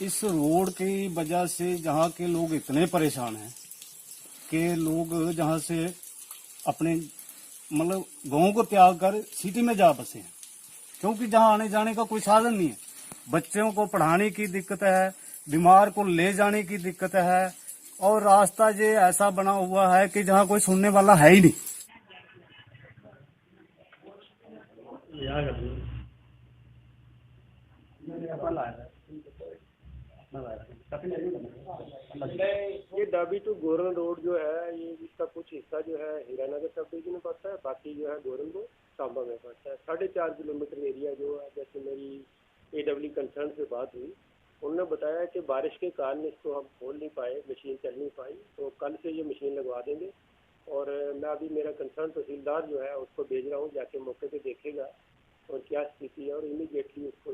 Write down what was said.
इस रोड की वजह से जहाँ के लोग इतने परेशान हैं कि लोग जहाँ से अपने मतलब गाँव को त्याग कर सिटी में जा बसे हैं, क्योंकि जहाँ आने जाने का कोई साधन नहीं है। बच्चों को पढ़ाने की दिक्कत है, बीमार को ले जाने की दिक्कत है, और रास्ता ये ऐसा बना हुआ है कि जहाँ कोई सुनने वाला है ही नहीं। ये डाबी टू गोरन रोड जो है, ये इसका कुछ हिस्सा जो है हीरानगर सब डिवीजन में पड़ता है, बाकी जो है गोरन को सांबा में पड़ता है। 4.5 किलोमीटर एरिया जो है, जैसे मेरी AW कंसर्न से बात हुई, उन्होंने बताया कि बारिश के कारण इसको हम खोल नहीं पाए, मशीन चल नहीं पाई, तो कल से ये मशीन लगवा देंगे। और मैं अभी मेरा कंसर्न तहसीलदार जो है उसको भेज रहा हूँ, जाके मौके पे देखेगा और क्या स्थिति है, और इमीडिएटली उसको